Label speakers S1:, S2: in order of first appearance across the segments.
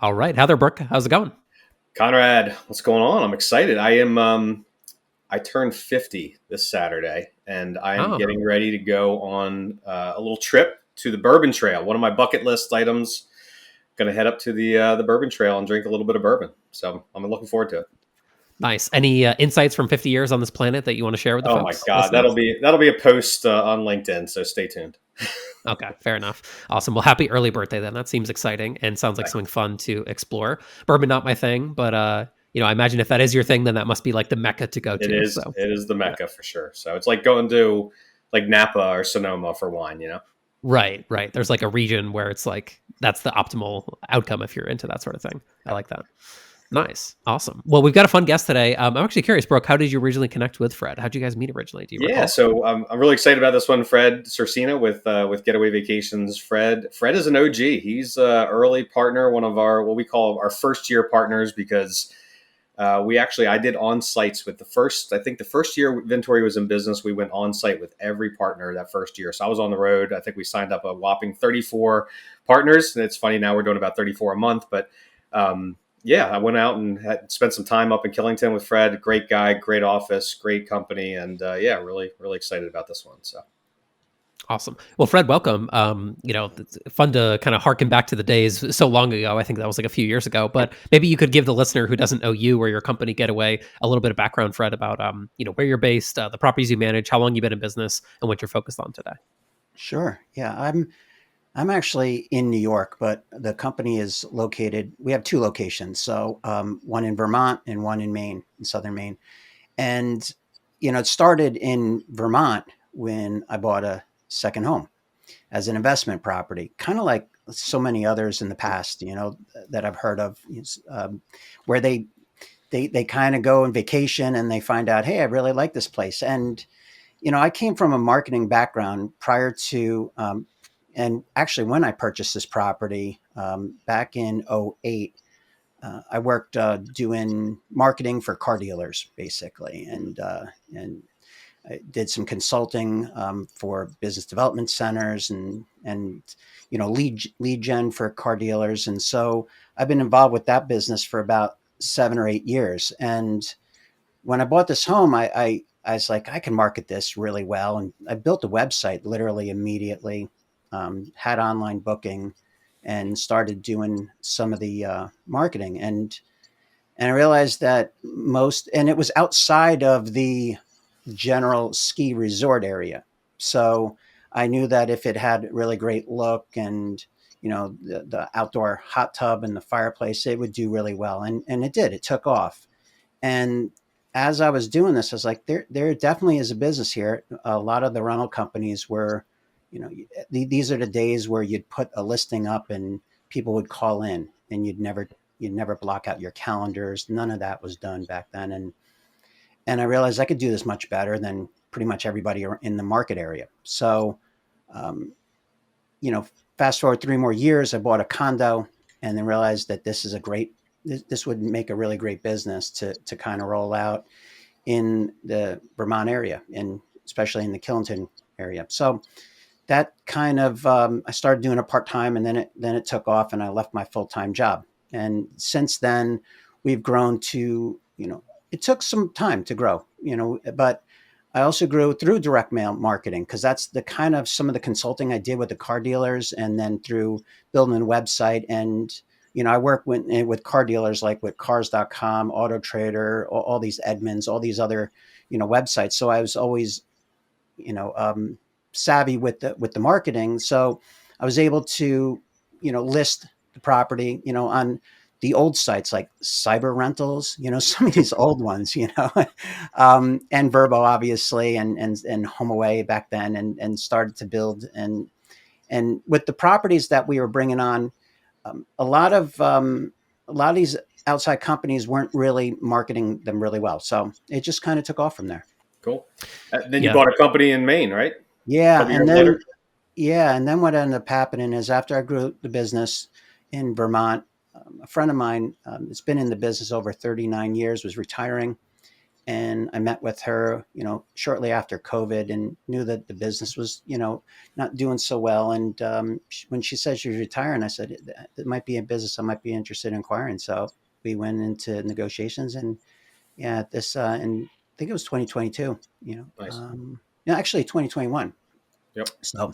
S1: All right, Heather Brooke, how's it going?
S2: Conrad, what's going on? I'm excited. I turned 50 this Saturday, and I am
S1: Oh,
S2: getting ready to go on a little trip to the Bourbon Trail. One of my bucket list items. Going to head up to the Bourbon Trail and drink a little bit of bourbon. So I'm looking forward to it.
S1: nice. Any insights from 50 years on this planet that you want to share with the
S2: Oh my
S1: folks
S2: God,
S1: listening?
S2: that'll be a post on LinkedIn. So stay tuned.
S1: Okay, fair enough. Awesome. Well, happy early birthday then. That seems exciting and sounds like something fun to explore. Bourbon not my thing, but I imagine if that is your thing, then that must be like the mecca to go
S2: It
S1: to.
S2: is
S1: So,
S2: it is the
S1: yeah.
S2: mecca for sure. So it's like going to like Napa or Sonoma for wine.
S1: Right, right. There's like a region where it's like that's the optimal outcome if you're into that sort of thing. I
S2: Yep.
S1: like that. Nice. Awesome. Well, we've got a fun guest today. I'm actually curious, Brooke, how did you originally connect with Fred? How'd you guys meet originally? Do you
S2: Yeah,
S1: recall?
S2: so I'm really excited about this one, Fred Cercena with Getaway Vacations. Fred is an OG. He's early partner, one of our what we call our first year partners because I did on sites with the first year Vintory was in business. We went on site with every partner that first year. So I was on the road. I think we signed up a whopping 34 partners. And it's funny now we're doing about 34 a month, but yeah, I went out and spent some time up in Killington with Fred. Great guy, great office, great company, and yeah, really excited about this one. So
S1: Awesome. Well, Fred, welcome. It's fun to kind of harken back to the days so long ago. I think that was like a few years ago, but maybe you could give the listener who doesn't know you or your company Getaway a little bit of background, Fred, about where you're based, the properties you manage, how long you've been in business, and what you're focused on today.
S3: Sure. Yeah, I'm actually in New York, but the company is located. We have two locations, so one in Vermont and one in Maine, in southern Maine. And it started in Vermont when I bought a second home as an investment property, kind of like so many others in the past, that I've heard of, where they kind of go on vacation and they find out, hey, I really like this place. And I came from a marketing background prior to, and actually when I purchased this property back in '08, I worked doing marketing for car dealers basically, and I did some consulting for business development centers and lead gen for car dealers, and so I've been involved with that business for about 7 or 8 years. And when I bought this home, I was like, I can market this really well. And I built a website literally immediately, had online booking, and started doing some of the marketing. And I realized that and it was outside of the general ski resort area. So I knew that if it had really great look and the outdoor hot tub and the fireplace, it would do really well. And it did. It took off. And as I was doing this, I was like, there definitely is a business here. A lot of the rental companies were, these are the days where you'd put a listing up and people would call in, and you'd never block out your calendars. None of that was done back then. And I realized I could do this much better than pretty much everybody in the market area. So, um, you know, fast forward 3 more years, I bought a condo and then realized that this would make a really great business to kind of roll out in the Vermont area, and especially in the Killington area. So that kind of I started doing it part time, and then it took off, and I left my full time job. And since then, we've grown to it took some time to grow, but I also grew through direct mail marketing, because that's the kind of some of the consulting I did with the car dealers, and then through building a website. And I work with car dealers like with Cars.com, Auto Trader, all these Edmunds, all these other websites. So I was always you know savvy with the marketing. So I was able to list the property on the old sites like Cyber Rentals, some of these old ones, and Verbo obviously, and HomeAway back then, and started to build. And with the properties that we were bringing on, a lot of these outside companies weren't really marketing them really well, so it just kind of took off from there.
S2: cool. Then you
S1: Yeah.
S2: bought a company in Maine, right? A
S3: Yeah,
S2: couple years later.
S3: and then what ended up happening is, after I grew the business in Vermont, a friend of mine, has been in the business over 39 years, was retiring, and I met with her, shortly after COVID, and knew that the business was, not doing so well. And when she said she was retiring, I said it might be a business I might be interested in acquiring. So we went into negotiations, and yeah, and I think it was 2022.
S2: Nice.
S3: No, actually 2021.
S2: Yep.
S3: So,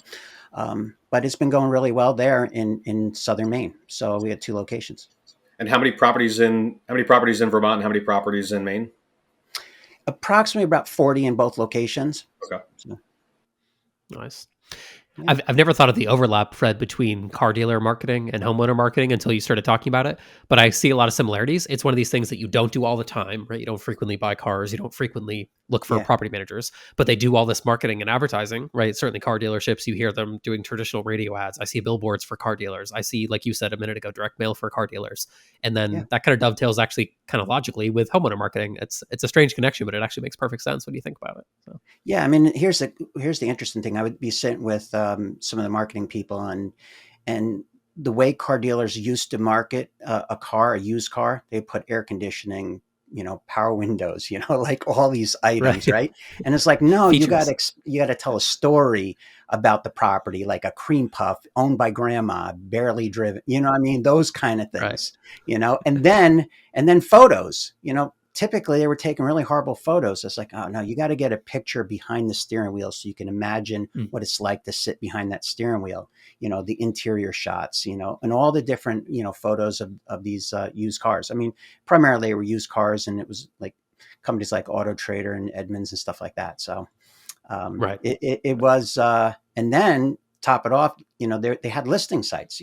S3: but it's been going really well there in southern Maine. So we had two locations.
S2: And how many properties in Vermont and how many properties in Maine?
S3: Approximately about 40 in both locations.
S2: Okay.
S3: So,
S1: Nice.
S3: yeah.
S1: I've never thought of the overlap, Fred, between car dealer marketing and homeowner marketing until you started talking about it. But I see a lot of similarities. It's one of these things that you don't do all the time, right? You don't frequently buy cars. You don't frequently look for
S3: Yeah.
S1: property managers, but they do all this marketing and advertising, right? Certainly car dealerships, you hear them doing traditional radio ads. I see billboards for car dealers. I see, like you said a minute ago, direct mail for car dealers. And
S3: Yeah.
S1: then that kind of dovetails actually kind of logically with homeowner marketing. It's a strange connection, but it actually makes perfect sense when you think about it. So.
S3: Yeah. I mean, here's the interesting thing. I would be sitting with some of the marketing people, and the way car dealers used to market a used car, they put air conditioning, power windows, like all these items,
S1: Right.
S3: right? And it's like, no,
S1: Features.
S3: you got to tell a story about the property, like a cream puff owned by grandma, barely driven, I mean, those kind of
S1: Right.
S3: things, and then photos, typically they were taking really horrible photos. It's like, oh no, you got to get a picture behind the steering wheel so you can imagine
S1: Mm.
S3: what it's like to sit behind that steering wheel, the interior shots, and all the different, photos of these used cars. I mean, primarily they were used cars, and it was like companies like Auto Trader and Edmunds and stuff like that. So
S1: Right.
S3: it was, and then top it off, they had listing sites,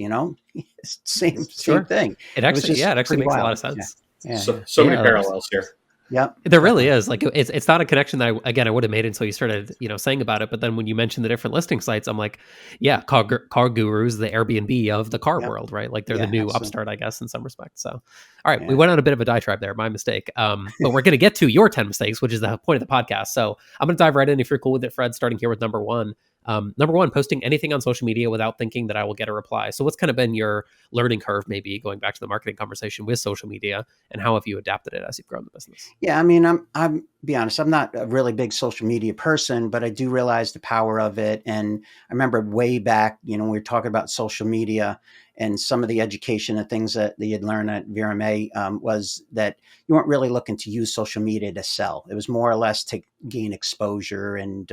S3: same
S1: Sure.
S3: thing.
S1: It
S3: It was
S1: actually,
S3: just
S1: yeah, it actually
S3: pretty
S1: makes a lot
S3: wild.
S1: of
S3: Yeah.
S1: sense.
S3: Yeah.
S2: So
S3: Yeah.
S2: so many
S1: Yeah,
S2: parallels here.
S3: Yep.
S1: there really
S3: Definitely.
S1: is. Like it's not a connection that I would have made until you started, saying about it. But then when you mentioned the different listing sites, I'm like, yeah, car gurus, the Airbnb of the car
S3: Yep.
S1: world, right? Like they're the
S3: Yeah,
S1: new
S3: absolutely.
S1: upstart, I guess, in some respects. So, all right, we
S3: Yeah.
S1: went on a bit of a diatribe there, my mistake. But we're gonna get to your 10 mistakes, which is the point of the podcast. So I'm gonna dive right in if you're cool with it, Fred. Starting here with number one. Number one, posting anything on social media without thinking that I will get a reply. So what's kind of been your learning curve, maybe going back to the marketing conversation with social media, and how have you adapted it as you've grown the business?
S3: Yeah, I mean, I'm be honest, I'm not a really big social media person, but I do realize the power of it. And I remember way back, we were talking about social media, and some of the education and things that you'd learn at VRMA was that you weren't really looking to use social media to sell. It was more or less to gain exposure and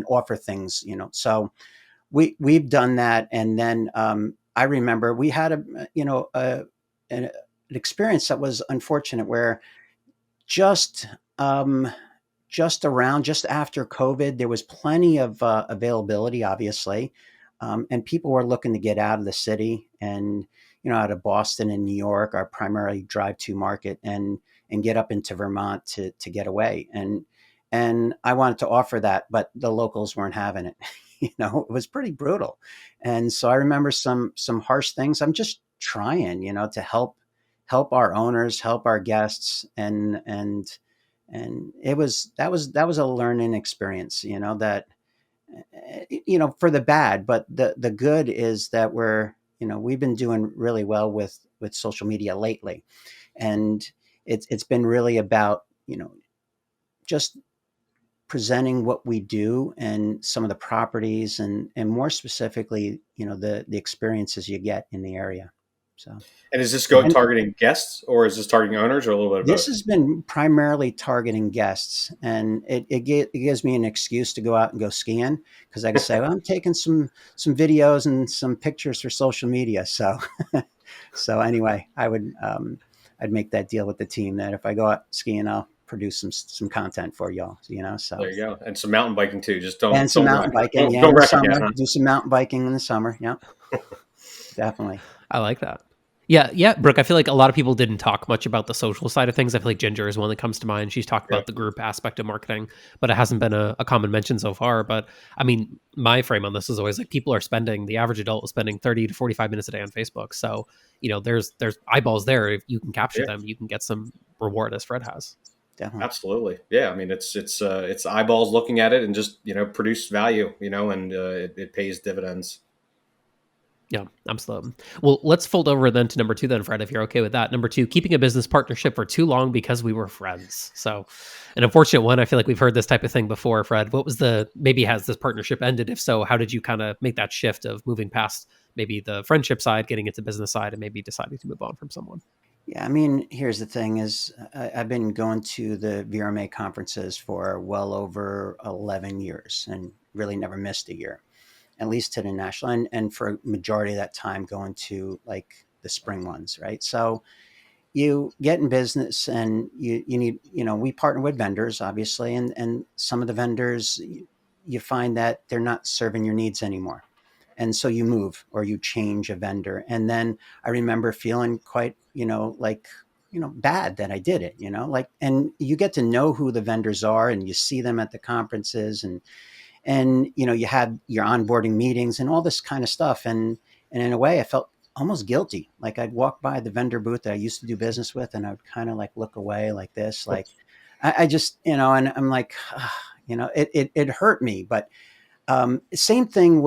S3: offer things, So we've done that, and then I remember we had an experience that was unfortunate where just um, just after COVID, there was plenty of availability, obviously, and people were looking to get out of the city and out of Boston and New York, our primary drive-to market, and get up into Vermont to get away. And I wanted to offer that, but the locals weren't having it. It was pretty brutal, and so I remember some harsh things. I'm just trying, to help our owners, help our guests, and that was a learning experience, that for the bad, but the good is that we've been doing really well with social media lately, and it's been really about just presenting what we do and some of the properties, and more specifically, the experiences you get in the area. So
S2: And is this go
S3: and
S2: targeting guests or is this targeting owners or a little bit of
S3: this
S2: both?
S3: has been primarily targeting guests, and it gives me an excuse to go out and go skiing, because I can say, well, I'm taking some videos and some pictures for social media. So so anyway, I'd make that deal with the team that if I go out skiing, I'll produce some content for y'all. So
S2: There you go. And some mountain biking too. Just
S3: and
S2: don't
S3: some
S2: don't wreck
S3: mountain biking,
S2: don't
S3: yeah, in
S2: don't
S3: the
S2: wreck again,
S3: summer.
S2: huh?
S3: Do some mountain biking in the summer. Yeah, definitely.
S1: I like that. Yeah, yeah, Brooke. I feel like a lot of people didn't talk much about the social side of things. I feel like Ginger is one that comes to mind. She's talked
S2: Yeah.
S1: about the group aspect of marketing, but it hasn't been a common mention so far. But I mean, my frame on this is always like people are spending, the average adult is spending 30 to 45 minutes a day on Facebook. So, there's eyeballs there. If you can capture
S2: Yeah.
S1: them, you can get some reward, as Fred has.
S3: Definitely.
S2: Absolutely. Yeah. I mean, it's eyeballs looking at it and just produce value, and it pays dividends.
S1: Yeah, absolutely. Well, let's fold over then to number two, then, Fred, if you're okay with that. Number two, keeping a business partnership for too long because we were friends. So, an unfortunate one. I feel like we've heard this type of thing before, Fred. What was maybe has this partnership ended? If so, how did you kind of make that shift of moving past maybe the friendship side, getting into business side, and maybe deciding to move on from someone?
S3: Yeah, I mean, here's the thing: is I've been going to the VRMA conferences for well over 11 years, and really never missed a year, at least to the national, and for a majority of that time going to like the spring ones, right? So you get in business and you need, we partner with vendors, obviously, and some of the vendors, you find that they're not serving your needs anymore. And so you move or you change a vendor. And then I remember feeling quite, like, bad that I did it, like, and you get to know who the vendors are and you see them at the conferences, and you had your onboarding meetings and all this kind of stuff, and in a way I felt almost guilty, like I'd walk by the vendor booth that I used to do business with, and I'd kind of like look away like this, like I just, and I'm like, it hurt me. But same thing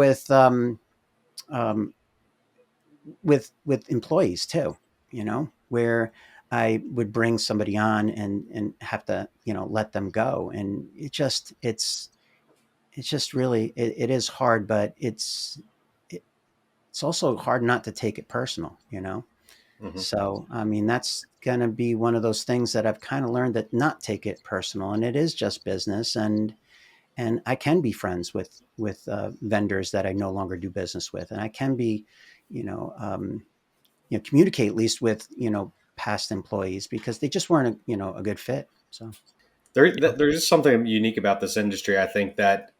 S3: um, with employees too, where I would bring somebody on and have to, let them go, and it's just really, it is hard, but it, it's also hard not to take it personal.
S2: Hmm.
S3: So I mean, that's going to be one of those things that I've kind of learned, that not take it personal, and it is just business, and I can be friends with vendors that I no longer do business with, and I can be, you know communicate at least with, past employees, because they just weren't a good fit. So
S1: Yeah,
S2: There's just something unique about this industry. I think that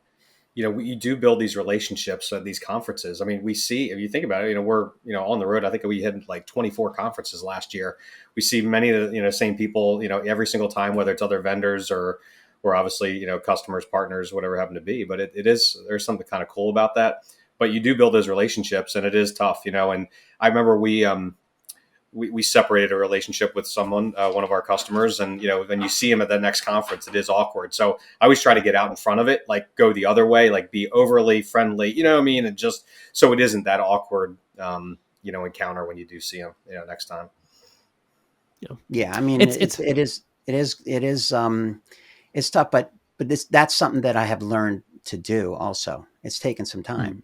S2: you do build these relationships at these conferences. I mean, we see, if you think about it, we're on the road. I think we had like 24 conferences last year. We see many of the same people every single time, whether it's other vendors or obviously customers, partners, whatever it happen to be. But it is, there's something kind of cool about that. But you do build those relationships, and it is tough. And I remember we separated a relationship with someone, one of our customers, and then you see him at the next conference, it is awkward. So I always try to get out in front of it, like go the other way, like be overly friendly, what I mean, and just so it isn't that awkward, encounter when you do see him, next time.
S1: yeah.
S3: yeah, I mean,
S1: It's
S3: it's tough, but that's something that I have learned to do. Also, it's taken some
S1: mm,
S3: time.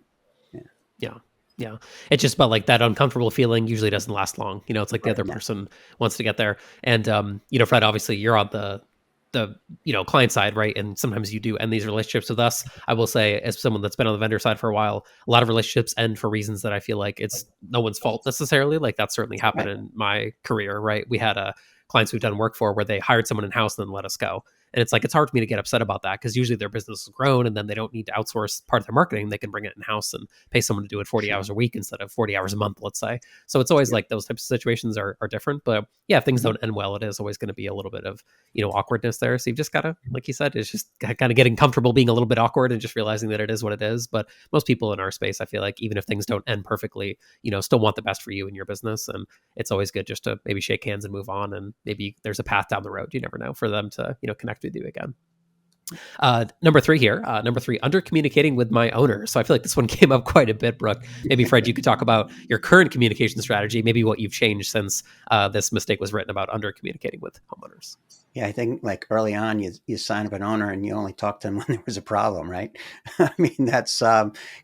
S3: Yeah,
S1: yeah. Yeah. It's just about like that uncomfortable feeling usually doesn't last long. It's like the other
S3: yeah,
S1: person wants to get there. And Fred, obviously you're on the client side, right? And sometimes you do end these relationships with us. I will say, as someone that's been on the vendor side for a while, a lot of relationships end for reasons that I feel like it's no one's fault necessarily. Like that certainly happened
S3: right.
S1: in my career, right? We had clients we've done work for where they hired someone in house and then let us go. And it's like, it's hard for me to get upset about that because usually their business has grown and then they don't need to outsource part of their marketing. They can bring it in house and pay someone to do it 40
S3: Sure.
S1: hours a week instead of 40 hours a month, let's say. So it's always
S3: Yeah.
S1: like those types of situations are different. But yeah, if things
S3: Mhm.
S1: don't end well, it is always going to be a little bit of, awkwardness there. So you've just got to, like you said, it's just kind of getting comfortable being a little bit awkward and just realizing that it is what it is. But most people in our space, I feel like, even if things don't end perfectly, still want the best for you and your business. And it's always good just to maybe shake hands and move on. And maybe there's a path down the road. You never know, for them to, connect with you again. Number three here. Number three, under communicating with my owner. So I feel like this one came up quite a bit, Brooke. Maybe Fred, you could talk about your current communication strategy, maybe what you've changed since this mistake was written about under communicating with homeowners.
S3: Yeah, I think like early on, you sign up an owner and you only talk to them when there was a problem, right? I mean, that's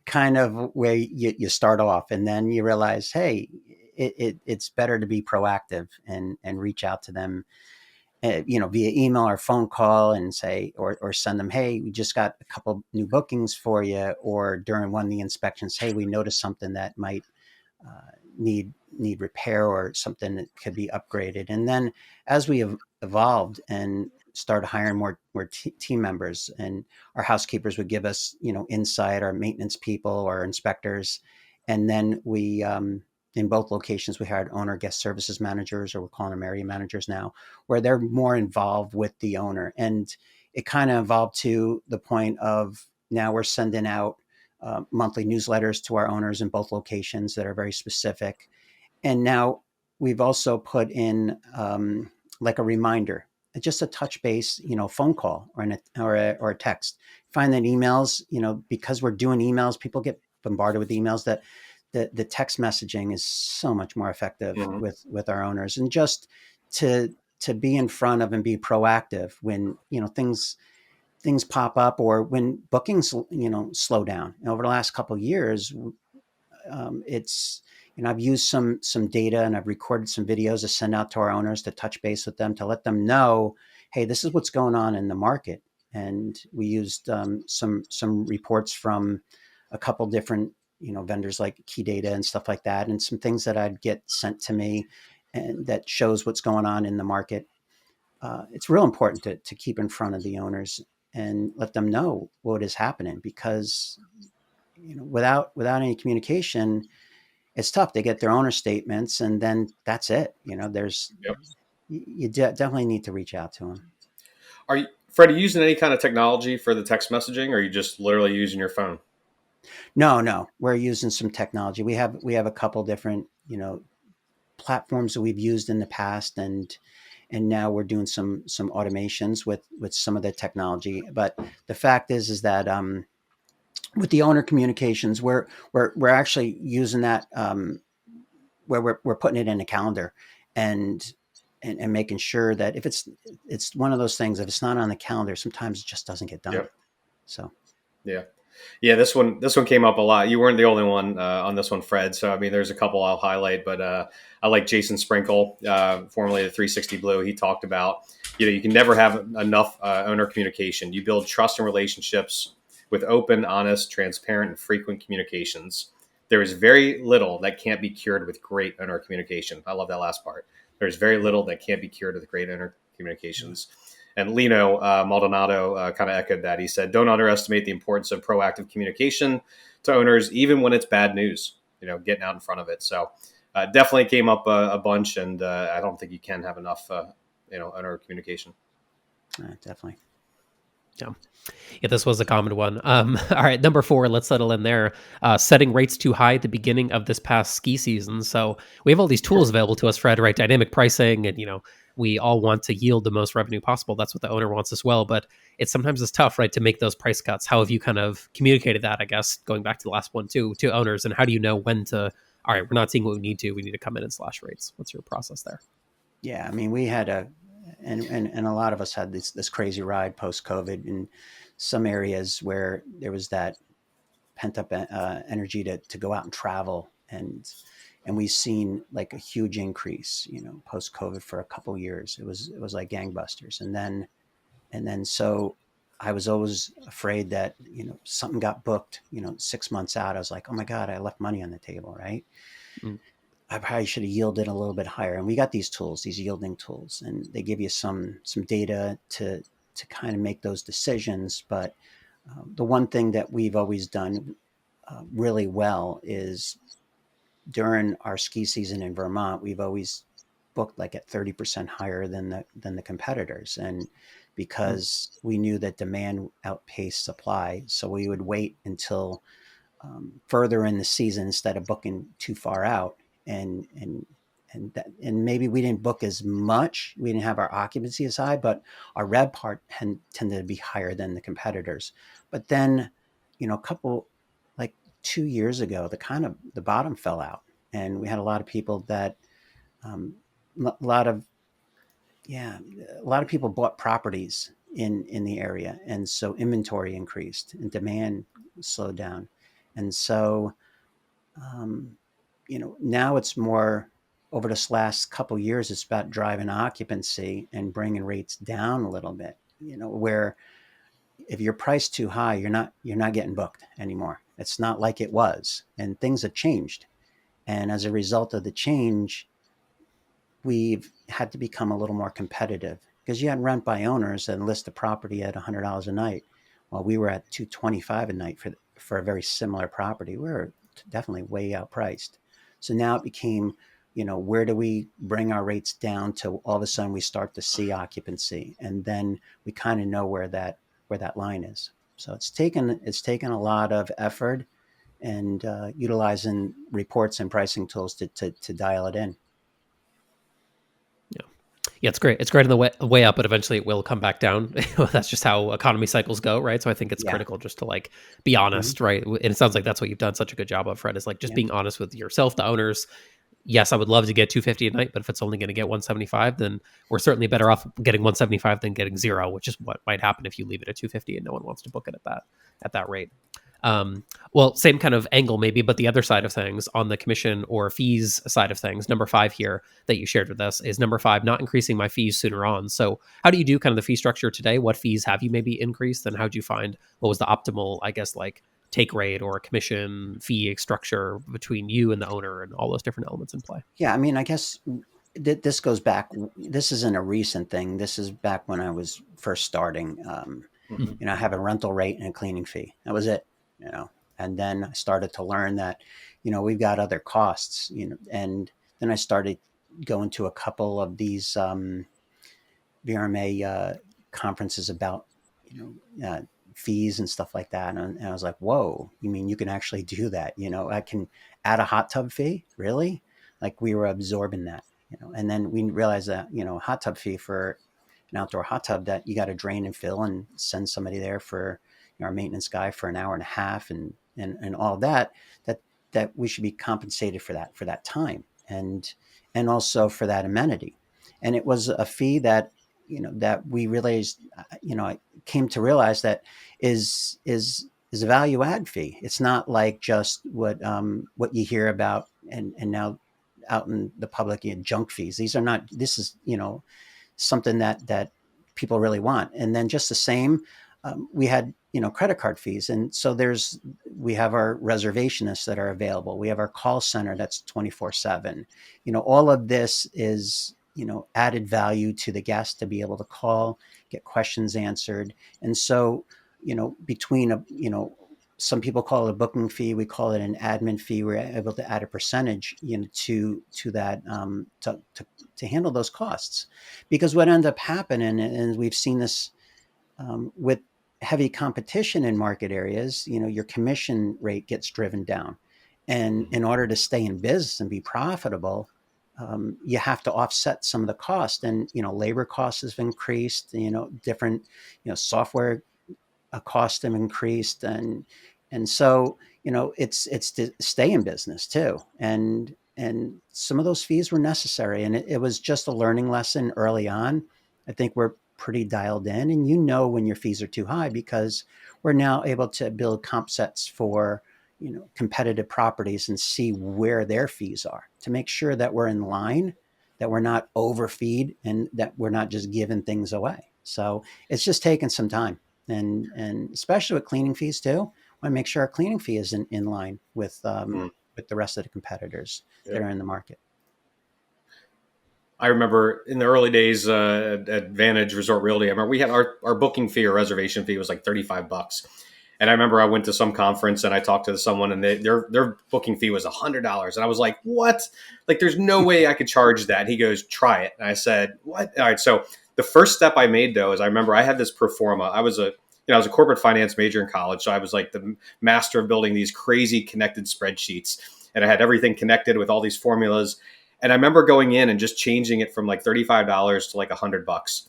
S3: kind of where you start off, and then you realize, hey, it's better to be proactive and reach out to them, via email or phone call, and say, or send them, hey, we just got a couple new bookings for you, or during one of the inspections, hey, we noticed something that might need repair, or something that could be upgraded. And then as we have evolved and started hiring more team members, and our housekeepers would give us insight, our maintenance people or inspectors, and then we in both locations we hired owner guest services managers, or we're calling them area managers now, where they're more involved with the owner. And it kind of evolved to the point of now we're sending out monthly newsletters to our owners in both locations that are very specific. And now we've also put in like a reminder, just a touch base, phone call, or a text. Find that emails, because we're doing emails, people get bombarded with emails, that the text messaging is so much more effective
S2: Mhm.
S3: with our owners, and just to be in front of and be proactive when things pop up, or when bookings slow down. And over the last couple of years, it's I've used some data, and I've recorded some videos to send out to our owners to touch base with them, to let them know, hey, this is what's going on in the market. And we used some reports from a couple different vendors like Key Data and stuff like that, and some things that I'd get sent to me, and that shows what's going on in the market. It's real important to keep in front of the owners and let them know what is happening, because without any communication, it's tough. They get their owner statements, and then that's it. There's
S2: Yep.
S3: definitely need to reach out to them.
S2: Are you, Fred, are you using any kind of technology for the text messaging, or are you just literally using your phone?
S3: No, we're using some technology. We have a couple different platforms that we've used in the past, and now we're doing some automations with some of the technology. But the fact is that with the owner communications, we're actually using that, where we're putting it in a calendar, and and making sure that if it's one of those things, if it's not on the calendar, sometimes it just doesn't get done.
S2: Yep.
S3: So
S2: Yeah. Yeah, this one came up a lot. You weren't the only one on this one, Fred. So I mean, there's a couple I'll highlight, but I like Jason Sprinkle, formerly the 360 Blue. He talked about you can never have enough owner communication. You build trust and relationships with open, honest, transparent, and frequent communications. There is very little that can't be cured with great owner communication. I love that last part. There's very
S3: yeah,
S2: little that can't be cured with great owner communications. And Lino Maldonado kind of echoed that. He said, "Don't underestimate the importance of proactive communication to owners, even when it's bad news. Getting out in front of it." So definitely came up a bunch, and I don't think you can have enough, owner communication.
S3: definitely.
S1: Yeah. Yeah, this was a common one. All right, number 4, let's settle in there. Setting rates too high at the beginning of this past ski season. So we have all these tools available to us, Fred, right? Dynamic pricing, and we all want to yield the most revenue possible. That's what the owner wants as well. But it's tough, right, to make those price cuts. How have you kind of communicated that? I guess going back to the last one too, to owners, and how do you know when to? All right, we're not seeing what we need to. We need to come in and slash rates. What's your process there?
S3: Yeah, I mean, we had and a lot of us had this crazy ride post COVID in some areas where there was that pent up energy to go out and travel, and we've seen like a huge increase, post COVID for a couple of years. It was like gangbusters, and then so I was always afraid that something got booked 6 months out. I was like, oh my god, I left money on the table, right?
S1: Mm,
S3: I probably should have yielded a little bit higher. And we got these tools, these yielding tools, and they give you some data to kind of make those decisions. But the one thing that we've always done really well is during our ski season in Vermont, we've always booked like at 30% higher than the competitors. And
S1: mm,
S3: because we knew that demand outpaced supply, so we would wait until further in the season instead of booking too far out. And and and that, and maybe we didn't book as much, we didn't have our occupancy as high, but our rev part tended to be higher than the competitors. But then a couple, like 2 years ago, the bottom fell out, and we had a lot of people that um, a lot of yeah, a lot of people bought properties in the area, and so inventory increased and demand slowed down. And so um, now it's more, over this last couple years, it's about driving occupancy and bringing rates down a little bit. Where if you're priced too high, you're not getting booked anymore. It's not like it was, and things have changed. And as a result of the change, we've had to become a little more competitive, because you had rent by owners that list a property at $100 a night, while we were at 225 a night for a very similar property. We were definitely way outpriced. So now it became, where do we bring our rates down to all of a sudden we start to see occupancy, and then we kind of know where that line is. So it's taken a lot of effort, and utilizing reports and pricing tools to dial it in.
S1: yeah. Yeah, it's great. It's great on the way up, but eventually it will come back down. That's just how economy cycles go, right? So I think it's
S3: Yeah.
S1: critical just to like be
S3: Hmm.
S1: honest, right? And it sounds like that's what you've done such a good job of, Fred, is like just
S3: Yeah.
S1: being honest with yourself, the owners. Yes, I would love to get 250 a night, but if it's only going to get 175, then we're certainly better off getting 175 than getting zero, which is what might happen if you leave it at 250 and no one wants to book it at that rate. Um, well, same kind of angle maybe, but the other side of things on the commission or fees side of things, number 5 here that you shared with us is number 5, not increasing my fees sooner on. So how do you do kind of the fee structure today? What fees have you maybe increased, and how do you find what was the optimal, I guess, like take rate or commission fee structure between you and the owner and all those different elements in play?
S3: Yeah. I mean, I guess this goes back. This isn't a recent thing. This is back when I was first starting.
S2: Mhm.
S3: I have a rental rate and a cleaning fee. That was it, you know. And then I started to learn that, we've got other costs, and then I started going to a couple of these VRMA conferences about, fees and stuff like that. And I was like, whoa, you mean you can actually do that? I can add a hot tub fee, really? Like we were absorbing that, and then we realized that, hot tub fee for an outdoor hot tub, that you got to drain and fill and send somebody there for, our maintenance guy for an hour and a half, and all that we should be compensated for that time, and also for that amenity. And it was a fee that, that we realized, I came to realize that is a value add fee. It's not like just what you hear about, and now out in the public, junk fees. These are not. This is, something that people really want. And then just the same, we had, credit card fees. And so we have our reservationists that are available. We have our call center that's 24/7. All of this is, added value to the guest to be able to call, get questions answered. And so, between some people call it a booking fee. We call it an admin fee. We're able to add a percentage, to that, to handle those costs. Because what ends up happening, and we've seen this, with heavy competition in market areas, your commission rate gets driven down. And in order to stay in business and be profitable, you have to offset some of the cost. And, labor costs have increased, different, software costs have increased. And so, it's to stay in business too. And some of those fees were necessary. And it was just a learning lesson early on. I think we're pretty dialed in, and when your fees are too high, because we're now able to build comp sets for, competitive properties and see where their fees are to make sure that we're in line, that we're not overfeed, and that we're not just giving things away. So it's just taken some time, and especially with cleaning fees too. Want to make sure our cleaning fee is in line with the rest of the competitors that
S2: Yep.
S3: are in the market.
S2: I remember in the early days at Vantage Resort Realty, I remember we had our booking fee or reservation fee was like $35. And I remember I went to some conference and I talked to someone, and their booking fee was $100. And I was like, what? Like, there's no way I could charge that. He goes, try it. And I said, what? All right. So the first step I made, though, is I remember I had this pro forma. I was a corporate finance major in college. So I was like the master of building these crazy connected spreadsheets. And I had everything connected with all these formulas. And I remember going in and just changing it from like $35 to like $100,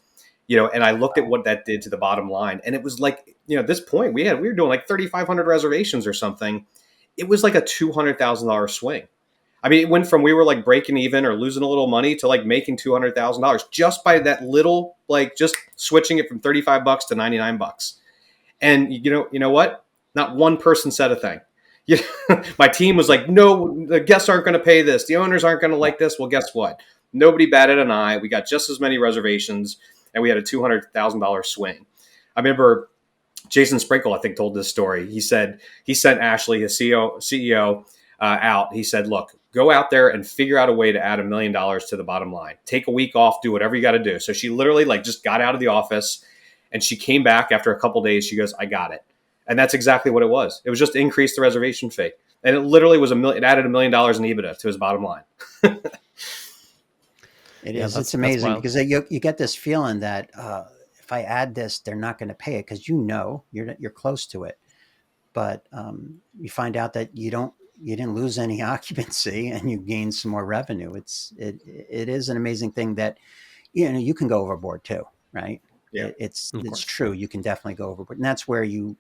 S2: and I looked at what that did to the bottom line. And it was like, at this point we were doing like 3,500 reservations or something. It was like a $200,000 swing. I mean, it went from, we were like breaking even or losing a little money to like making $200,000 just by that little, like just switching it from $35 to $99. And you know what? Not one person said a thing. My team was like, no, the guests aren't going to pay this. The owners aren't going to
S3: Yeah.
S2: like this. Well, guess what? Nobody batted an eye. We got just as many reservations, and we had a $200,000 swing. I remember Jason Sprinkle, I think, told this story. He said he sent Ashley, his CEO, out. He said, look, go out there and figure out a way to add $1 million to the bottom line. Take a week off, do whatever you got to do. So she literally like just got out of the office, and she came back after a couple of days. She goes, I got it. And that's exactly what it was. It was just increase the reservation fee. And it literally was it added $1 million in EBITDA to his bottom line.
S3: It
S1: Yeah,
S3: is. It's
S1: that's
S3: amazing
S1: wild.
S3: because you get this feeling that, if I add this, they're not going to pay it, because you're close to it. But you find out that you didn't lose any occupancy, and you gain some more revenue. It is an amazing thing that, you can go overboard too, right?
S2: Yeah.
S1: Of
S3: It's
S1: course.
S3: true. You can definitely go overboard, and that's where you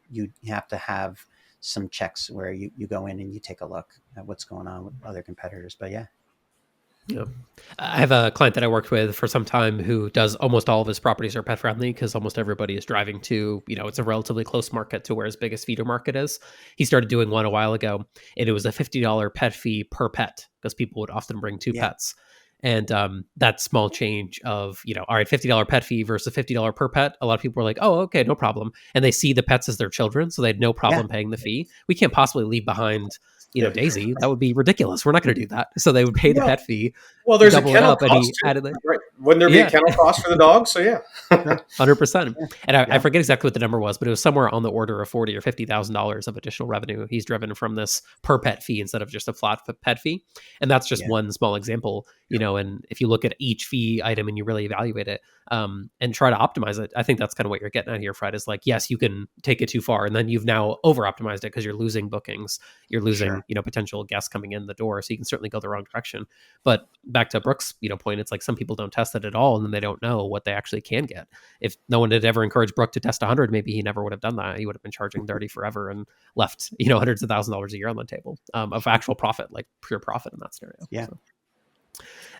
S3: have to have some checks where you go in and you take a look at what's going on with other competitors. But yeah,
S1: Yeah. I have a client that I worked with for some time who does almost all of his properties are pet friendly because almost everybody is driving to, it's a relatively close market to where his biggest feeder market is. He started doing one a while ago, and it was a $50 pet fee per pet because people would often bring two
S3: yeah,
S1: pets. And that small change of, all right, $50 pet fee versus $50 per pet. A lot of people were like, oh, okay, no problem. And they see the pets as their children. So they had no
S3: yeah,
S1: problem paying the fee. We can't possibly leave behind,
S2: Yeah.
S1: Daisy. That would be ridiculous. We're not going to do that. So they would pay the
S2: Well,
S1: pet fee,
S2: well, there's a
S1: double it
S2: kennel
S1: up, and
S2: cost
S1: he
S2: too,
S1: added like,
S2: right? Wouldn't there be a
S1: yeah,
S2: kennel cost for the dog? So yeah.
S3: sure,
S1: 100%.
S3: yeah,
S1: And I
S3: yeah,
S1: forget exactly what the number was, but it was somewhere on the order of 40 or $50,000 of additional revenue he's driven from this per pet fee instead of just a flat pet fee. And that's just
S3: yeah,
S1: one small example, and if you look at each fee item and you really evaluate it, and try to optimize it, I think that's kind of what you're getting at here, Fred, is like, yes, you can take it too far, and then you've now over optimized it because you're losing bookings, you're losing,
S3: sure,
S1: potential guests coming in the door. So you can certainly go the wrong direction. But back to Brooke's, point, it's like some people don't test it at all, and then they don't know what they actually can get. If no one had ever encouraged Brooke to test 100, maybe he never would have done that. He would have been charging 30 forever and left, hundreds of $1,000s a year on the table, of actual profit, like pure profit in that scenario.
S3: yeah.
S1: So.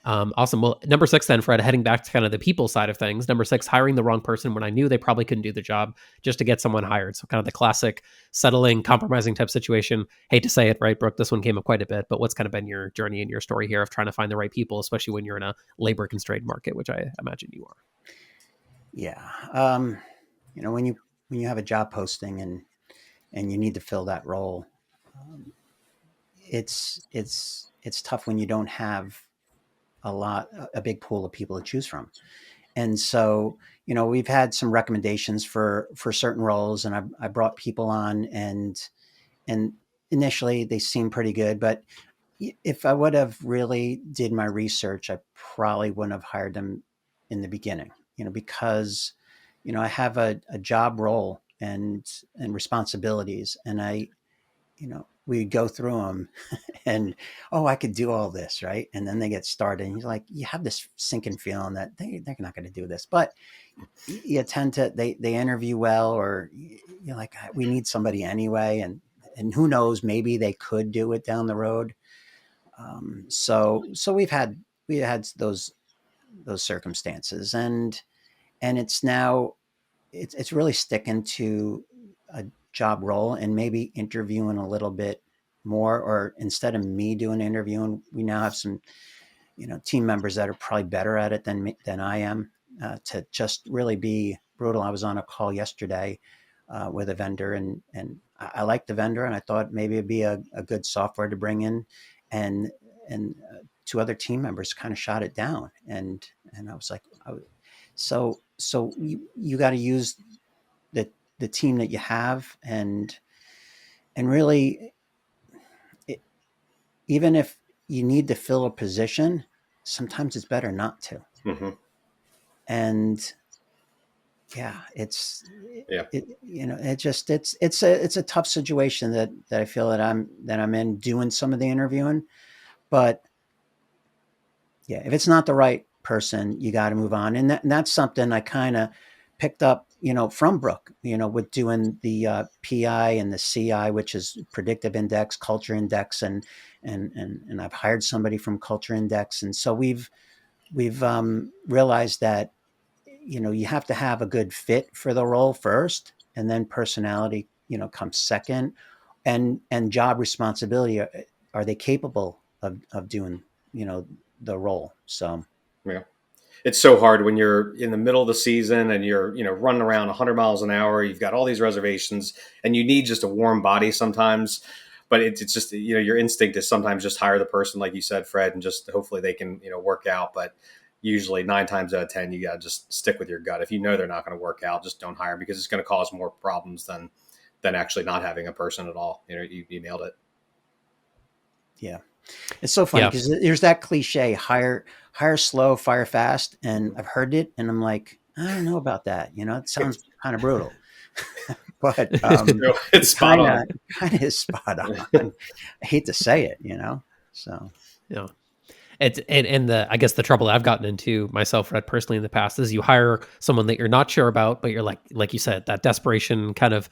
S1: Awesome. Well, number 6 then, Fred, heading back to kind of the people side of things. Number 6, hiring the wrong person when I knew they probably couldn't do the job just to get someone hired. So kind of the classic settling, compromising type situation. Hate to say it, right, Brooke? This one came up quite a bit, but what's kind of been your journey and your story here of trying to find the right people, especially when you're in a labor constrained market, which I imagine you are.
S3: Yeah. When you have a job posting and you need to fill that role, um, it's tough when you don't have a big pool of people to choose from. And so, we've had some recommendations for certain roles, and I brought people on, and initially they seemed pretty good, but if I would have really did my research, I probably wouldn't have hired them in the beginning, because, I have a job role and responsibilities, and we go through them and, oh, I could do all this, right? And then they get started, and you're like, you have this sinking feeling that they're not going to do this, but you tend to they interview well, or you're like, we need somebody anyway, and who knows, maybe they could do it down the road. So we had those circumstances, and it's now it's really sticking to a job role and maybe interviewing a little bit more, or instead of me doing interviewing, we now have some team members that are probably better at it than I am, to just really be brutal. I was on a call yesterday with a vendor, and I liked the vendor, and I thought maybe it'd be a good software to bring in, and two other team members kind of shot it down, and I was like, so you got to use the team that you have, and really, it, even if you need to fill a position, sometimes it's better not to.
S2: Mm-hmm.
S3: And yeah, it's
S2: Yeah.
S3: it just it's a tough situation that I feel that I'm in doing some of the interviewing. But yeah, if it's not the right person, you got to move on. And that's something I kind of picked up, from Brooke, with doing the PI and the CI, which is predictive index, culture index, and I've hired somebody from culture index, and so we've realized that you have to have a good fit for the role first, and then personality comes second, and job responsibility. Are they capable of doing the role? So
S2: Yeah. It's so hard when you're in the middle of the season and you're, running around 100 miles an hour. You've got all these reservations and you need just a warm body sometimes. But it's just, your instinct is sometimes just hire the person, like you said, Fred, and just hopefully they can, work out. But usually 9 times out of 10, you got to just stick with your gut. If you know they're not going to work out, just don't hire them, because it's going to cause more problems than actually not having a person at all. You nailed it.
S3: yeah, it's so funny
S1: Yeah.
S3: because there's that cliche, hire slow, fire fast, and I've heard it, and I'm like, I don't know about that. It sounds kind of brutal, but
S2: It's spot on.
S3: kind of is spot on. I hate to say it, so
S1: Yeah. It's and the I guess the trouble I've gotten into myself, Fred, personally in the past is you hire someone that you're not sure about, but you're like you said, that desperation kind of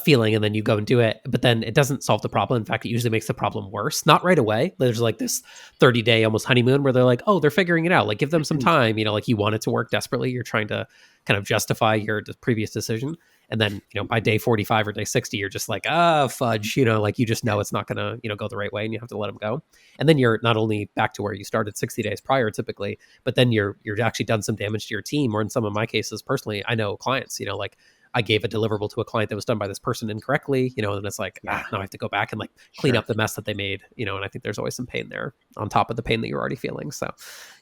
S1: feeling, and then you go and do it, but then it doesn't solve the problem. In fact, it usually makes the problem worse. Not right away. There's like this 30-day almost honeymoon where they're like, oh, they're figuring it out. Like give them some time. Like you want it to work desperately. You're trying to kind of justify your previous decision. And then, by day 45 or day 60, you're just like, fudge, like you just know it's not going to, go the right way and you have to let them go. And then you're not only back to where you started 60 days prior typically, but then you're actually done some damage to your team. Or in some of my cases, personally, I know clients, like I gave a deliverable to a client that was done by this person incorrectly, and it's like, now I have to go back and like clean up the mess that they made, and I think there's always some pain there on top of the pain that you're already feeling. So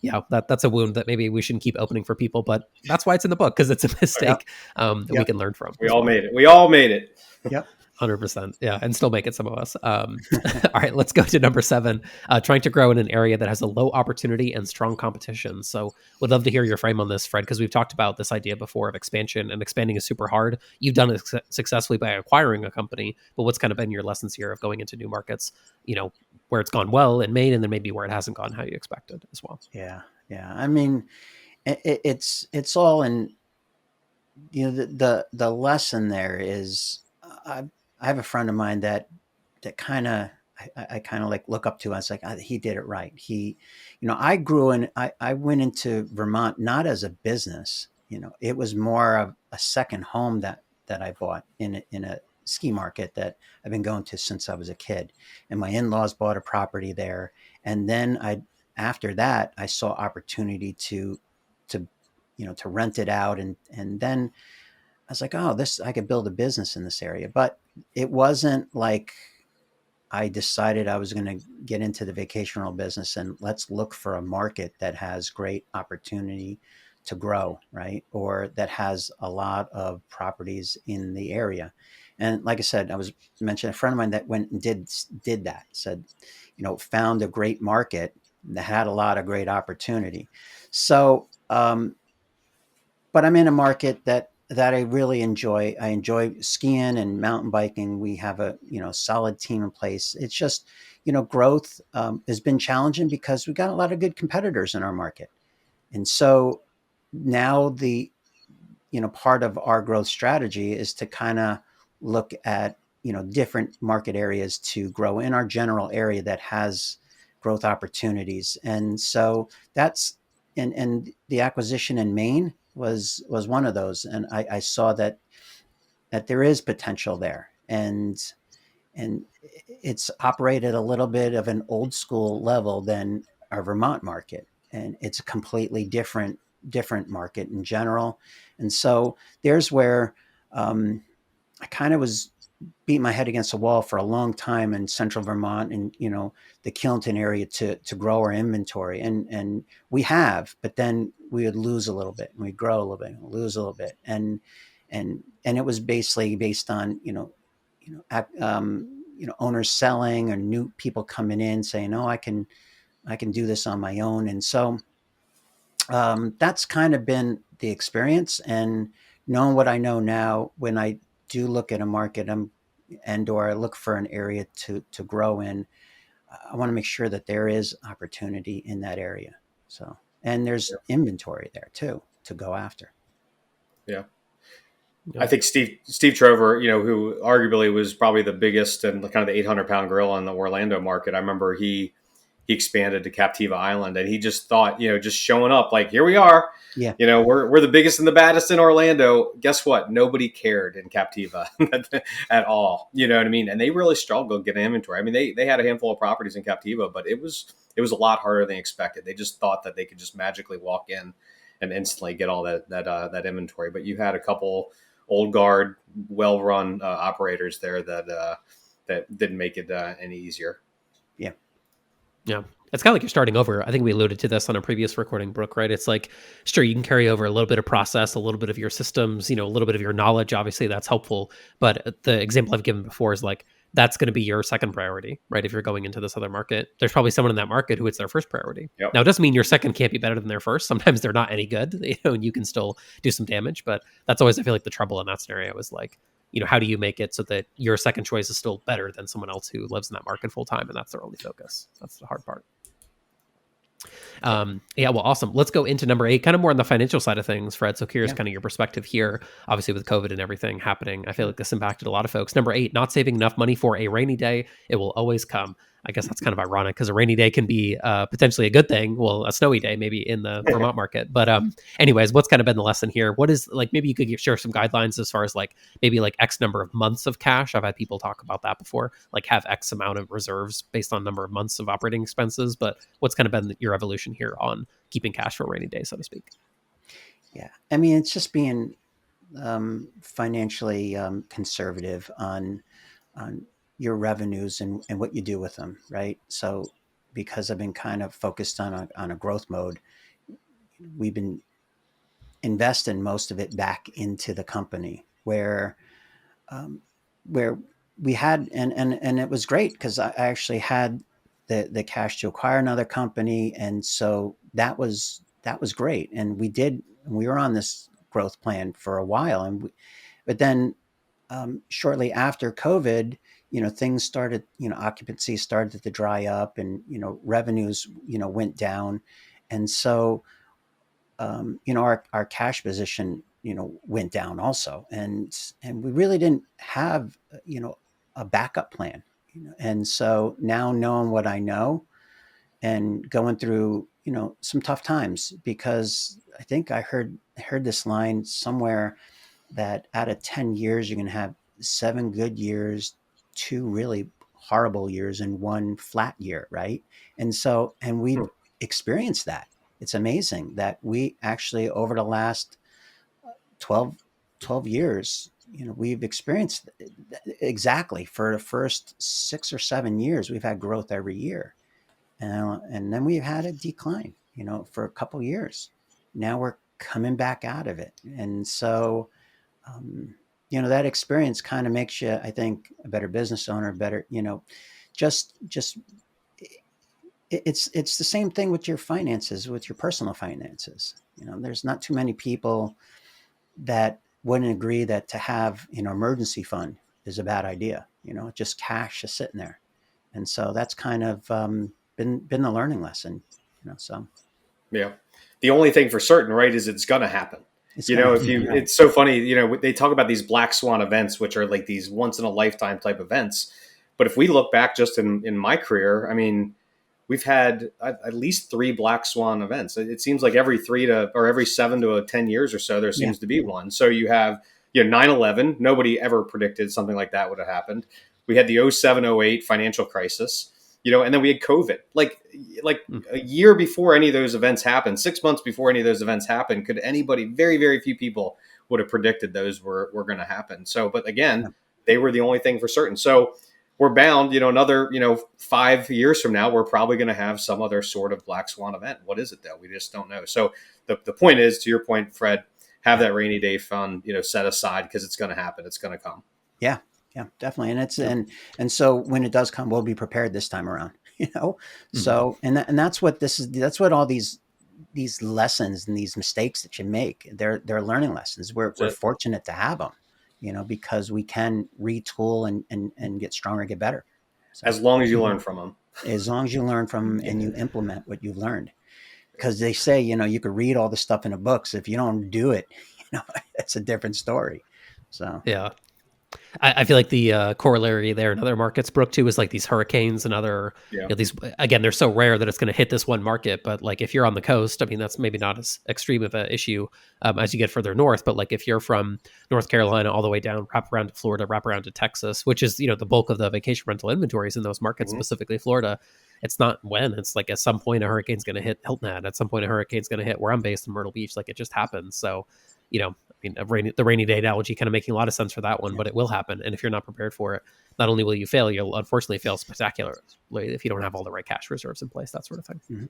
S1: yeah, that's a wound that maybe we shouldn't keep opening for people, but that's why it's in the book, because it's a mistake that we can learn from.
S2: We all made it. We all made it.
S3: Yep.
S1: 100%. Yeah. And still make it, some of us. All right, let's go to number 7, trying to grow in an area that has a low opportunity and strong competition. So would love to hear your frame on this, Fred, because we've talked about this idea before of expansion, and expanding is super hard. You've done it successfully by acquiring a company, but what's kind of been your lessons here of going into new markets, where it's gone well in Maine, and then maybe where it hasn't gone how you expected as well?
S3: Yeah. Yeah. I mean, it's all in, the lesson there is, I have a friend of mine that kind of, I kind of like look up to. I was like, he did it right. I grew in, I went into Vermont, not as a business, it was more of a second home that I bought in a ski market that I've been going to since I was a kid. And my in-laws bought a property there. And then after that, I saw opportunity to rent it out. And then I was like, oh, I could build a business in this area. But it wasn't like I decided I was going to get into the vacation rental business and let's look for a market that has great opportunity to grow, right? Or that has a lot of properties in the area. And like I said, I was mentioning a friend of mine that went and did that, said, found a great market that had a lot of great opportunity. So, but I'm in a market that I really enjoy. I enjoy skiing and mountain biking. We have a solid team in place. It's just growth has been challenging because we got a lot of good competitors in our market, and so now the part of our growth strategy is to kind of look at different market areas to grow in our general area that has growth opportunities, and so that's and the acquisition in Maine was one of those, and I saw that there is potential there, and it's operated a little bit of an old school level than our Vermont market, and it's a completely different market in general, and so there's where I kind of was beat my head against the wall for a long time in central Vermont and the Killington area to grow our inventory, and we have, but then we would lose a little bit and we grow a little bit and lose a little bit, and it was basically based on owners selling or new people coming in saying, oh, I can do this on my own, and so that's kind of been the experience. And knowing what I know now, when I do look at a market or I look for an area to grow in, I want to make sure that there is opportunity in that area. So, and there's inventory there too to go after.
S2: Yeah. I think Steve Trover, who arguably was probably the biggest and kind of the 800-pound gorilla in the Orlando market. I remember he expanded to Captiva Island, and he just thought, just showing up like, here we are.
S3: Yeah.
S2: We're the biggest and the baddest in Orlando. Guess what? Nobody cared in Captiva at all. You know what I mean? And they really struggled getting inventory. I mean, they had a handful of properties in Captiva, but it was a lot harder than expected. They just thought that they could just magically walk in and instantly get all that inventory. But you had a couple old guard, well-run operators there that didn't make it any easier.
S3: Yeah.
S1: Yeah. It's kind of like you're starting over. I think we alluded to this on a previous recording, Brooke, right? It's like, sure, you can carry over a little bit of process, a little bit of your systems, a little bit of your knowledge. Obviously, that's helpful. But the example I've given before is like, that's going to be your second priority, right? If you're going into this other market, there's probably someone in that market who it's their first priority.
S2: Yep.
S1: Now, it doesn't mean your second can't be better than their first. Sometimes they're not any good, and you can still do some damage. But that's always, I feel like, the trouble in that scenario is like, how do you make it so that your second choice is still better than someone else who lives in that market full time and that's their only focus? That's the hard part. Yeah, well, awesome. Let's go into number 8, kind of more on the financial side of things, Fred. So curious
S3: Yeah.
S1: kind of your perspective here. Obviously with COVID and everything happening, I feel like this impacted a lot of folks. Number 8, not saving enough money for a rainy day. It will always come. I guess that's kind of ironic because a rainy day can be potentially a good thing. Well, a snowy day maybe in the Vermont market. But anyways, what's kind of been the lesson here? What is like, maybe you could share some guidelines as far as like maybe like X number of months of cash. I've had people talk about that before, like have X amount of reserves based on number of months of operating expenses. But what's kind of been your evolution here on keeping cash for a rainy day, so to speak?
S3: Yeah. I mean, it's just being financially conservative on your revenues and what you do with them, right? So, because I've been kind of focused on a growth mode, we've been investing most of it back into the company um, where we had and it was great because I actually had the cash to acquire another company, and so that was great, and we were on this growth plan for a while, but then shortly after COVID, things started, occupancy started to dry up, and revenues went down, and so our cash position went down also, and we really didn't have a backup plan, and so now knowing what I know and going through some tough times, because I think I heard this line somewhere that out of 10 years you're going to have 7 good years, 2 really horrible years, and 1 flat year, right? And we've experienced that. It's amazing that we actually, over the last 12 12 years, we've experienced exactly for the first 6 or 7 years we've had growth every year, and then we've had a decline for a couple years. Now we're coming back out of it, and so um, that experience kind of makes you, I think, a better business owner, better, just it's the same thing with your finances, with your personal finances. There's not too many people that wouldn't agree that to have emergency fund is a bad idea. Just cash is sitting there, and so that's kind of been the learning lesson. So
S2: Yeah. The only thing for certain, right, is it's going to happen.
S3: it's gonna
S2: If you,
S3: right.
S2: it's so funny, they talk about these black swan events, which are like these once in a lifetime type events. But if we look back just in my career, I mean, we've had at least 3 black swan events. It seems like every 3 to, or every 7 to 10 years or so, there
S3: Yeah.
S2: seems to be one. So you have, 9/11. Nobody ever predicted something like that would have happened. We had the 07/08 financial crisis, and then we had COVID. Like a year before any of those events happened, 6 months before any of those events happened, could anybody, very, very few people would have predicted those were going to happen. So, but
S3: Yeah.
S2: again, they were the only thing for certain. So we're bound, another, 5 years from now, we're probably going to have some other sort of black swan event. What is it though? We just don't know. So the point is, to your point, Fred, have
S3: Yeah.
S2: that rainy day fund, set aside, because it's going to happen. It's going to come.
S3: Yeah, yeah, definitely. And it's
S1: Yep.
S3: and so when it does come, we'll be prepared this time around, you know.
S1: Mhm.
S3: So and that's what this is. That's what all these lessons and these mistakes that you make, they're learning lessons. We're
S2: That's it.
S3: fortunate to have them, because we can retool and get stronger, get better. So
S2: As long as you
S1: Mhm.
S2: learn from them.
S3: as long as you learn from
S1: Yeah.
S3: and you implement what you've learned, because they say you could read all the stuff in the books, if you don't do it, it's a different story. So
S1: Yeah. I feel like the corollary there in other markets, Brooke, too, is like these hurricanes and other,
S2: Yeah.
S1: these, again, they're so rare that it's going to hit this one market. But like if you're on the coast, I mean, that's maybe not as extreme of an issue as you get further north. But like if you're from North Carolina all the way down, wrap around to Florida, wrap around to Texas, which is, the bulk of the vacation rental inventories in those markets,
S2: Mhm.
S1: specifically Florida. It's not when, it's like at some point a hurricane's going to hit Hilton Head. At some point a hurricane's going to hit where I'm based in Myrtle Beach. Like it just happens. So, I mean, the rainy day analogy kind of making a lot of sense for that one,
S3: yeah,
S1: but it will happen. And if you're not prepared for it, not only will you fail, you'll unfortunately fail spectacularly if you don't have all the right cash reserves in place, that sort of thing.
S3: mhm.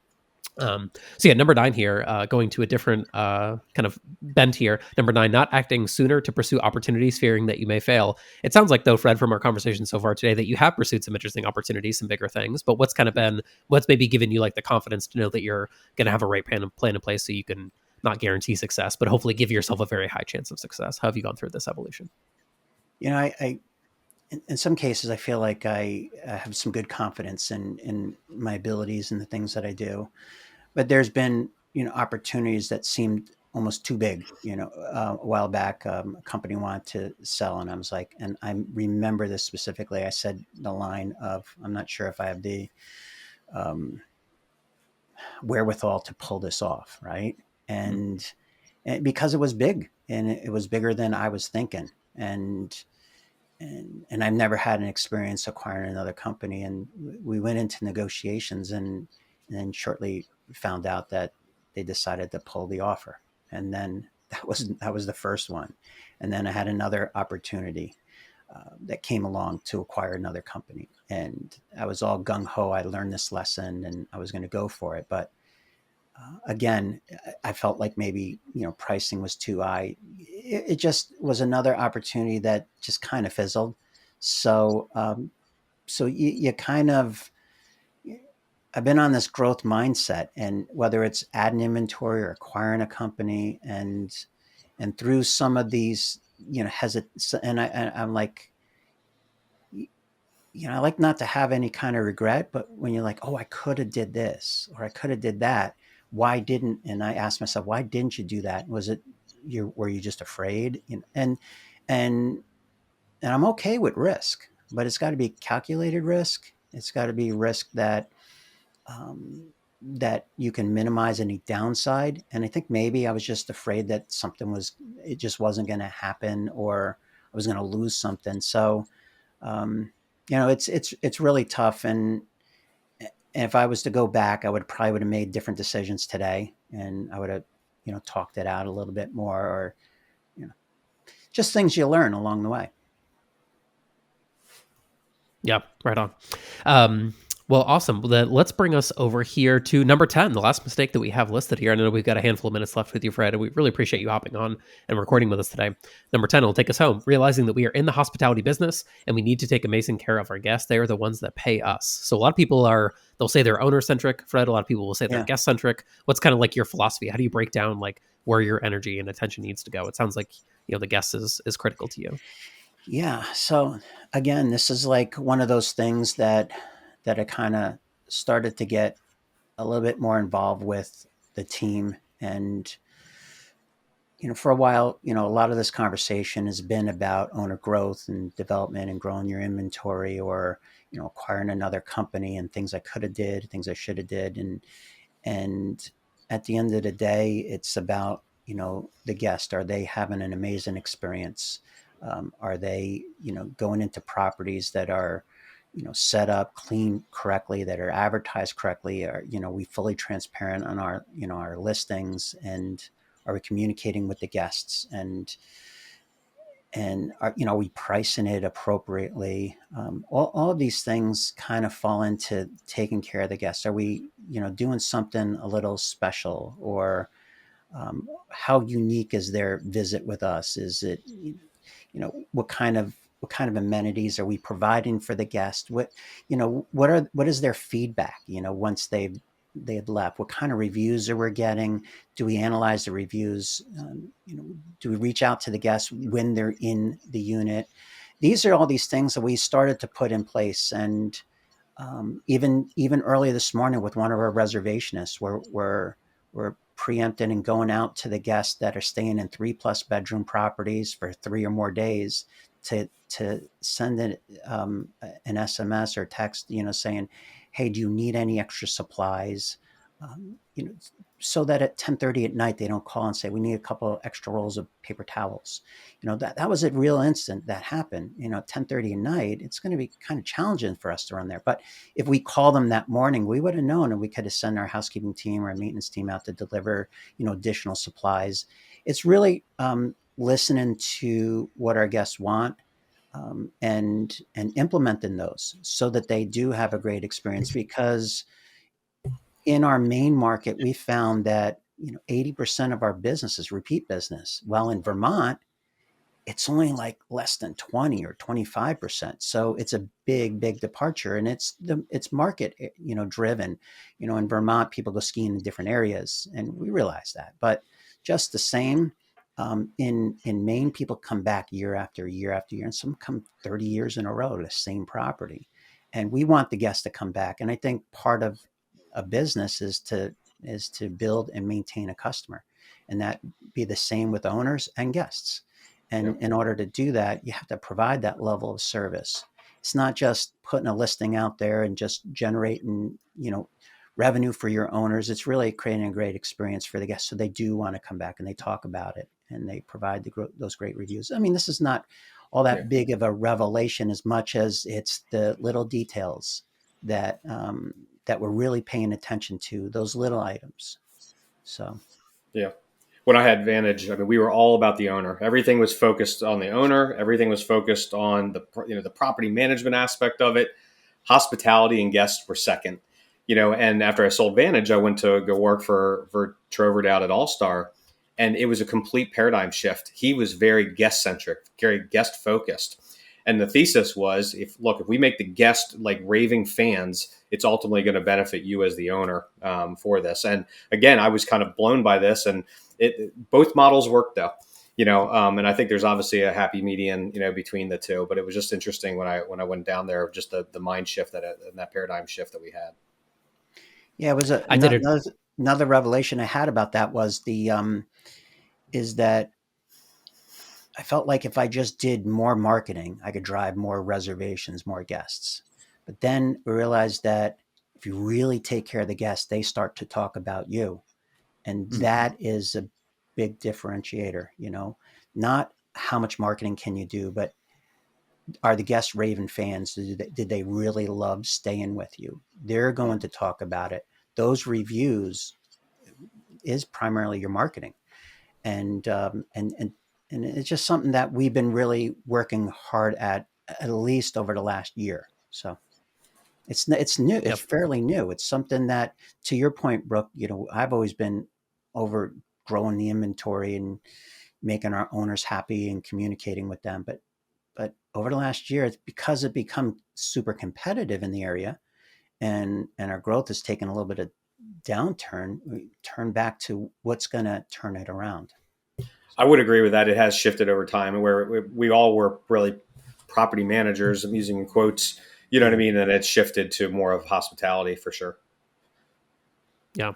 S1: So yeah, number 9 here, going to a different kind of bent here. Number 9, not acting sooner to pursue opportunities, fearing that you may fail. It sounds like though, Fred, from our conversation so far today, that you have pursued some interesting opportunities, some bigger things. But what's maybe given you like the confidence to know that you're going to have a right plan in place so you can not guarantee success, but hopefully give yourself a very high chance of success? How have you gone through this evolution?
S3: I in some cases I feel like I have some good confidence in my abilities and the things that I do. but there's been, opportunities that seemed almost too big. A while back, a company wanted to sell, and I was like, and I remember this specifically. I said the line of, "I'm not sure if I have the um, wherewithal to pull this off," right?
S1: Mhm.
S3: And because it was big, and it was bigger than I was thinking, and I've never had an experience acquiring another company. And we went into negotiations, and then shortly found out that they decided to pull the offer. And then that was the first one. And then I had another opportunity that came along to acquire another company, and I was all gung ho. I learned this lesson, and I was going to go for it, but again, I felt like maybe pricing was too high. It just was another opportunity that just kind of fizzled. So so you kind of, I've been on this growth mindset, and whether it's adding inventory or acquiring a company, and through some of these, I'm like, I like not to have any kind of regret, but when you're like, oh, I could have did this or I could have did that, why didn't? And I asked myself, why didn't you do that? Was it were you just afraid? And and I'm okay with risk, but it's got to be calculated risk. It's got to be risk that you can minimize any downside. And I think maybe I was just afraid that it just wasn't going to happen, or I was going to lose something. So um, it's really tough. And if I was to go back, I would have made different decisions today, and I would have, talked it out a little bit more, or you know, just things you learn along the way.
S1: Yeah, right on. Um, well, awesome. Well, then let's bring us over here to number 10, the last mistake that we have listed here. I know we've got a handful of minutes left with you, Fred, and we really appreciate you hopping on and recording with us today. Number 10 will take us home, realizing that we are in the hospitality business and we need to take amazing care of our guests. They are the ones that pay us. So a lot of people they'll say they're owner centric, Fred. A lot of people will say they're
S3: Yeah.
S1: guest centric. What's kind of like your philosophy? How do you break down like where your energy and attention needs to go? It sounds like, the guest is critical to you.
S3: Yeah. So again, this is like one of those things that I kind of started to get a little bit more involved with the team. And for a while, a lot of this conversation has been about owner growth and development and growing your inventory, or acquiring another company, and things I could have did, things I should have did. And at the end of the day, it's about, the guest. Are they having an amazing experience? Are they, going into properties that are, set up, clean correctly, that are advertised correctly? Are, we fully transparent on our, our listings? And are we communicating with the guests? And are, we pricing it appropriately? All of these things kind of fall into taking care of the guests. Are we, doing something a little special? Or how unique is their visit with us? Is it, what kind of amenities are we providing for the guest? What is their feedback, once they had left? What kind of reviews are we getting? Do we analyze the reviews? Do we reach out to the guests when they're in the unit? These are all these things that we started to put in place. And even early this morning with one of our reservationists, we're preempting and going out to the guests that are staying in 3+ bedroom properties for 3 or more days, to send an SMS or text, saying, "Hey, do you need any extra supplies?" Um, you know, so that at 10:30 at night they don't call and say, "We need a couple of extra rolls of paper towels." That was a real instant that happened. 10:30 at night, it's going to be kind of challenging for us to run there. But if we call them that morning, we would have known, and we could have sent our housekeeping team or our maintenance team out to deliver, additional supplies. It's really listening to what our guests want, and implementing those so that they do have a great experience. Because in our main market, we found that 80% of our business is repeat business. Well, in Vermont, it's only like less than 20 or 25%. So it's a big departure, and it's market, driven. In Vermont, people go skiing in different areas, and we realize that. But just the same, in Maine, people come back year after year after year, and some come 30 years in a row to the same property. And we want the guests to come back. And I think part of a business is to is to build and maintain a customer, and that be the same with owners and guests.
S2: Yeah.
S3: And in order to do that, you have to provide that level of service. It's not just putting a listing out there and just generating, revenue for your owners. It's really creating a great experience for the guests, so they do want to come back and they talk about it and they provide those great reviews. I mean, this is not all
S2: Yeah.
S3: that big of a revelation as much as it's the little details that that we're really paying attention to, those little items. So
S2: Yeah. When I had Vantage, I mean, we were all about the owner. Everything was focused on the owner. Everything was focused on the property management aspect of it. Hospitality and guests were second. And after I sold Vantage, I went to go work for Trovert out at All Star, and it was a complete paradigm shift. He was very guest centric, very guest focused. And the thesis was, if we make the guest like raving fans, it's ultimately going to benefit you as the owner for this. And again, I was kind of blown by this, and both models worked though. And I think there's obviously a happy median, between the two. But it was just interesting when I went down there, just the mind shift that paradigm shift that we had.
S3: yeah, it was
S1: I did it.
S3: another revelation I had about that was is that I felt like if I just did more marketing, I could drive more reservations, more guests. But then we realized that if you really take care of the guests, they start to talk about you. And that is a big differentiator, not how much marketing can you do, but are the guests Raven fans? Did they really love staying with you? They're going to talk about it. Those reviews is primarily your marketing. And it's just something that we've been really working hard at least over the last year. So it's new. It's
S1: Yep.
S3: fairly new. It's something that, to your point, Brooke, I've always been over growing the inventory and making our owners happy and communicating with them. But over the last year, it's because it become super competitive in the area, and our growth has taken a little bit of downturn. We turn back to what's going to turn it around.
S2: I would agree with that. It has shifted over time, where we all were really property managers. I'm using in quotes, you know what I mean? And it's shifted to more of hospitality for sure.
S1: Yeah.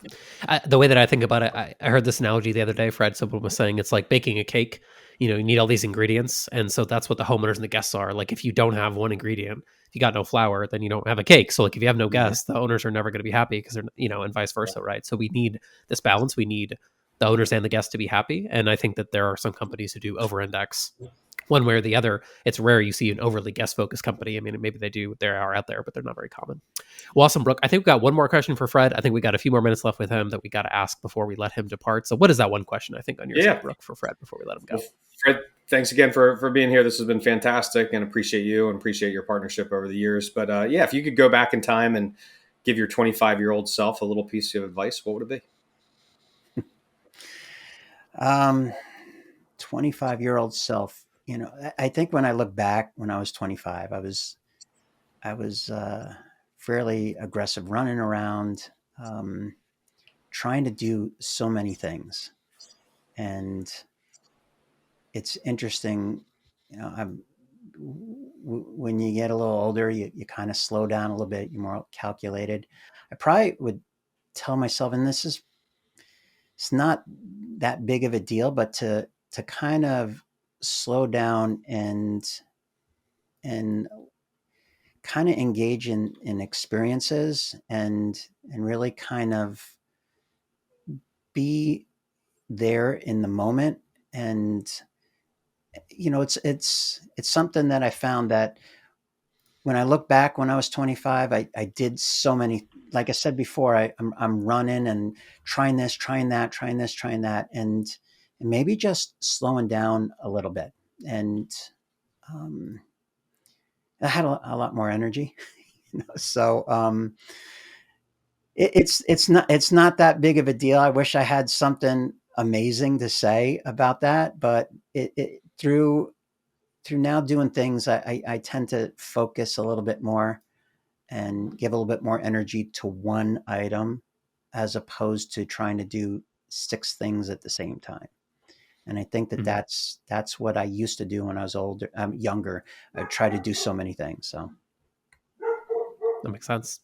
S1: The way that I think about it, I heard this analogy the other day. Fred, someone was saying it's like baking a cake. You need all these ingredients. And so that's what the homeowners and the guests are. Like if you don't have one ingredient, if you got no flour, then you don't have a cake. So like if you have no guests, the owners are never going to be happy because they're, and vice versa, right? So we need this balance. We need the owners and the guests to be happy. And I think that there are some companies who do over-index one way or the other. It's rare you see an overly guest focused company. I mean, maybe they are out there, but they're not very common. Well, awesome, Brooke. I think we got one more question for Fred. I think we got a few more minutes left with him that we got to ask before we let him depart. So what is that one question I think on your side, Brooke, for Fred before we let him go?
S2: Well, Fred, thanks again for being here. This has been fantastic, and appreciate you and appreciate your partnership over the years. But if you could go back in time and give your 25-year-old self a little piece of advice, what would it be?
S3: 25-year-old self, I think when I look back when I was 25, I was fairly aggressive, running around, trying to do so many things. And it's interesting, when you get a little older, you kind of slow down a little bit, you're more calculated. I probably would tell myself, and it's not that big of a deal, but to kind of slow down and kind of engage in experiences and really kind of be there in the moment. And it's something that I found that when I look back when I was 25, I did so many, like I said before, I'm running and trying this, trying that, trying this, trying that, and maybe just slowing down a little bit. And I had a lot more energy, so it's not that big of a deal. I wish I had something amazing to say about that, but through now doing things, I tend to focus a little bit more and give a little bit more energy to one item as opposed to trying to do 6 things at the same time. And I think that that's what I used to do when I was younger. I tried to do so many things. So
S1: that makes sense.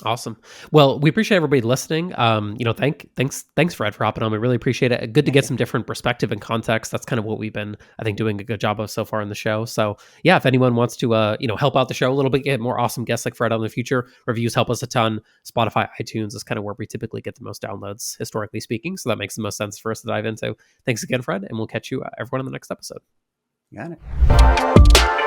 S1: Awesome. Well, we appreciate everybody listening. Thanks, Fred, for hopping on. We really appreciate it. Good to
S3: Thank
S1: get
S3: you.
S1: some different perspective and context. That's kind of what we've been, I think, doing a good job of so far in the show. So yeah, if anyone wants to, help out the show a little bit, get more awesome guests like Fred on the future, reviews help us a ton. Spotify, iTunes is kind of where we typically get the most downloads, historically speaking. So that makes the most sense for us to dive into. Thanks again, Fred, and we'll catch you everyone in the next episode.
S3: Got it.